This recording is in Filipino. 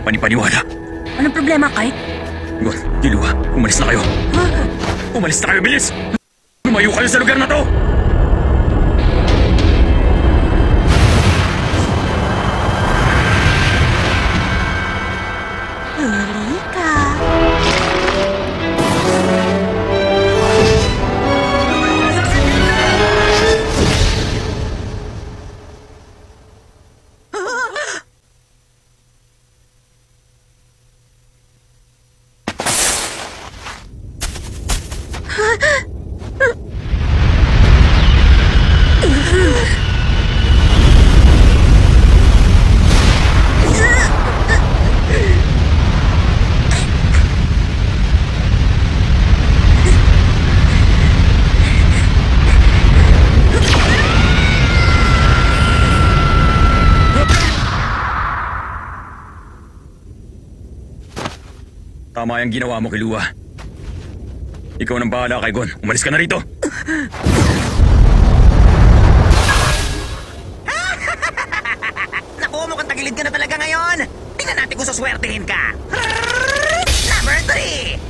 ka panipaniwala. Anong problema, Kite? Gon, Killua, umalis na kayo. Umalis na kayo, bilis! Lumayo kayo sa lugar na to! Halika. Tama yung ginawa mo, Killua. Ikaw nang bahala kay Gon. Umalis ka na rito. Nakuha mo kang tagilid ka na talaga ngayon. Tingnan natin kung saswertehin ka. Number 3!